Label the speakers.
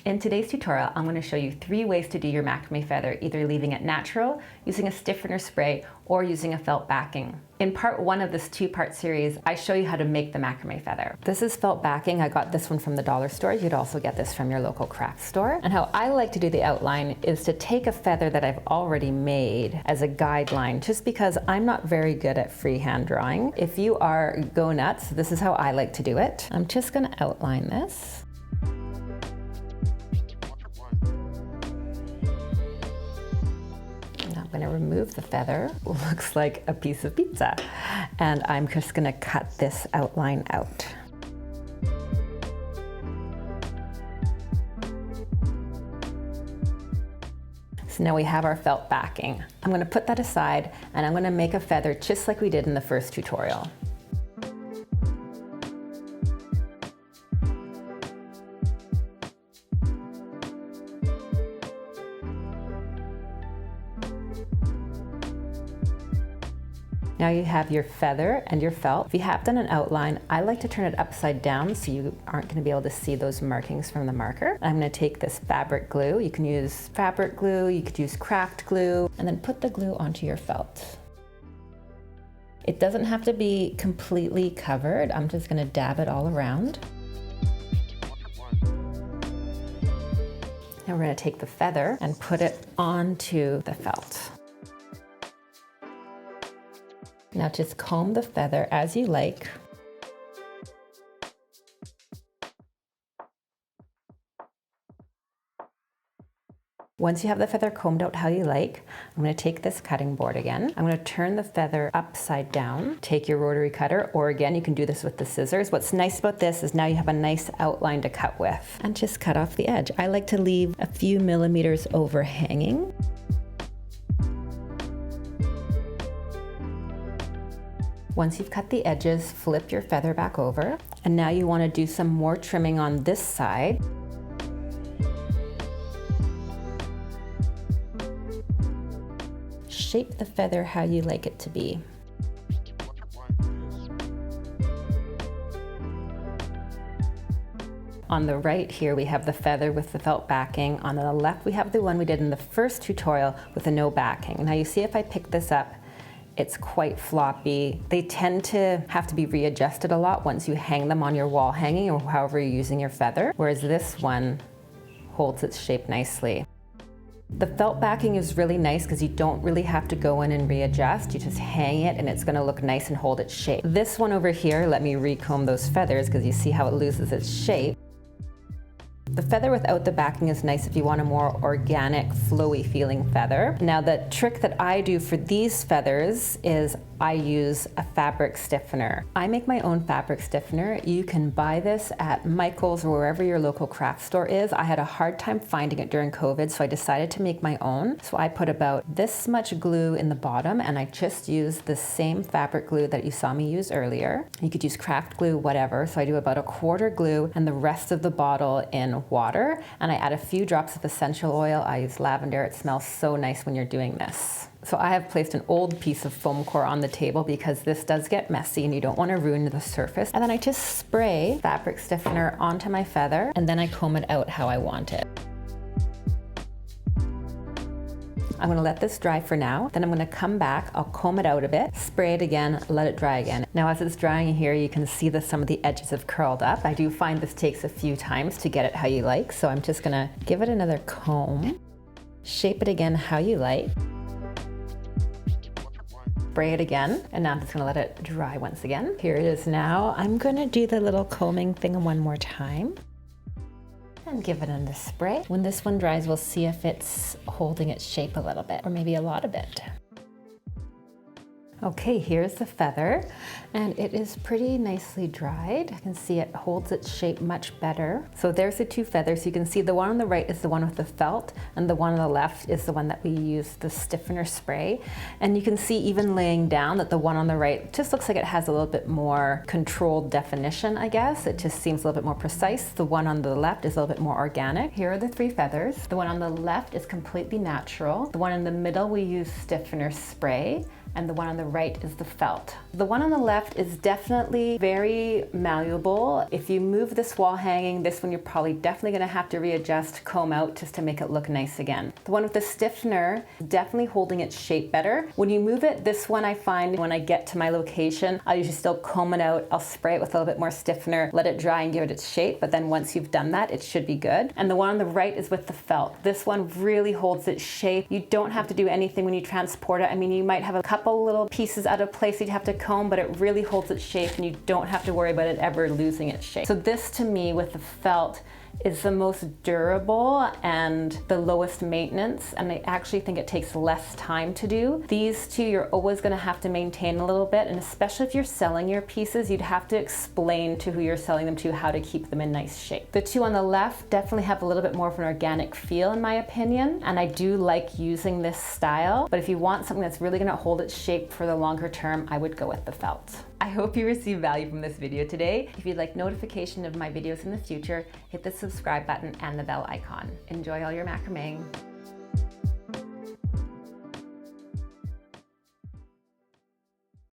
Speaker 1: In today's tutorial, I'm going to show you 3 ways to do your macrame feather, either leaving it natural, using a stiffener spray, or using a felt backing. In part 1 of this 2-part series, I show you how to make the macrame feather. This is felt backing. I got this one from the dollar store. You'd also get this from your local craft store. And how I like to do the outline is to take a feather that I've already made as a guideline, just because I'm not very good at freehand drawing. If you are, go nuts. This is how I like to do it. I'm just going to outline this. I'm going to remove the feather. Looks like a piece of pizza. And I'm just going to cut this outline out. So now we have our felt backing. I'm going to put that aside and I'm going to make a feather just like we did in the first tutorial. Now you have your feather and your felt. If you have done an outline, I like to turn it upside down so you aren't going to be able to see those markings from the marker. I'm going to take this fabric glue. You can use fabric glue, you could use craft glue, and then put the glue onto your felt. It doesn't have to be completely covered. I'm just going to dab it all around. Now we're going to take the feather and put it onto the felt. Now just comb the feather as you like. Once you have the feather combed out how you like, I'm going to take this cutting board again. I'm going to turn the feather upside down. Take your rotary cutter, or again, you can do this with the scissors. What's nice about this is now you have a nice outline to cut with. And just cut off the edge. I like to leave a few millimeters overhanging. Once you've cut the edges, flip your feather back over. And now you want to do some more trimming on this side. Shape the feather how you like it to be. On the right here, we have the feather with the felt backing. On the left, we have the one we did in the first tutorial with the no backing. Now you see if I pick this up, it's quite floppy. They tend to have to be readjusted a lot once you hang them on your wall hanging or however you're using your feather, whereas this one holds its shape nicely. The felt backing is really nice because you don't really have to go in and readjust. You just hang it and it's going to look nice and hold its shape. This one over here, let me recomb those feathers because you see how it loses its shape. The feather without the backing is nice if you want a more organic, flowy feeling feather. Now the trick that I do for these feathers is I use a fabric stiffener. I make my own fabric stiffener. You can buy this at Michael's or wherever your local craft store is. I had a hard time finding it during COVID, so I decided to make my own. So I put about this much glue in the bottom and I just use the same fabric glue that you saw me use earlier. You could use craft glue, whatever. So I do about 1/4 glue and the rest of the bottle in water, and I add a few drops of essential oil. I use lavender. It smells so nice when you're doing this. So I have placed an old piece of foam core on the table because this does get messy and you don't want to ruin the surface. And then I just spray fabric stiffener onto my feather and then I comb it out how I want it. I'm going to let this dry for now. Then I'm going to come back, I'll comb it out a bit, spray it again, let it dry again. Now as it's drying here, you can see that some of the edges have curled up. I do find this takes a few times to get it how you like, so I'm just going to give it another comb, shape it again how you like, spray it again, and now I'm just going to let it dry once again. Here it is now. I'm going to do the little combing thing one more time. And give it another spray. When this one dries, we'll see if it's holding its shape a little bit, or maybe a lot of it. Okay, here's the feather, and it is pretty nicely dried. You can see it holds its shape much better. So there's the 2 feathers. You can see the one on the right is the one with the felt, and the one on the left is the one that we use the stiffener spray. And you can see even laying down that the one on the right just looks like it has a little bit more controlled definition, I guess. It just seems a little bit more precise. The one on the left is a little bit more organic. Here are the 3 feathers. The one on the left is completely natural. The one in the middle we use stiffener spray. and the one on the right is the felt. The one on the left is definitely very malleable. If you move this wall hanging, this one you're probably definitely gonna have to readjust, comb out just to make it look nice again. The one with the stiffener, definitely holding its shape better. When you move it, this one I find when I get to my location, I'll usually still comb it out. I'll spray it with a little bit more stiffener, let it dry and give it its shape, but then once you've done that, it should be good. And the one on the right is with the felt. This one really holds its shape. You don't have to do anything when you transport it. I mean, you might have a couple little pieces out of place you'd have to comb, but it really holds its shape and you don't have to worry about it ever losing its shape. So this to me with the felt is the most durable and the lowest maintenance, and I actually think it takes less time to do. These two you're always going to have to maintain a little bit, and especially if you're selling your pieces, you'd have to explain to who you're selling them to how to keep them in nice shape. The two on the left definitely have a little bit more of an organic feel in my opinion, and I do like using this style, but if you want something that's really going to hold its shape for the longer term, I would go with the felt. I hope you received value from this video today. If you'd like notification of my videos in the future, hit the subscribe button and the bell icon. Enjoy all your macrameing.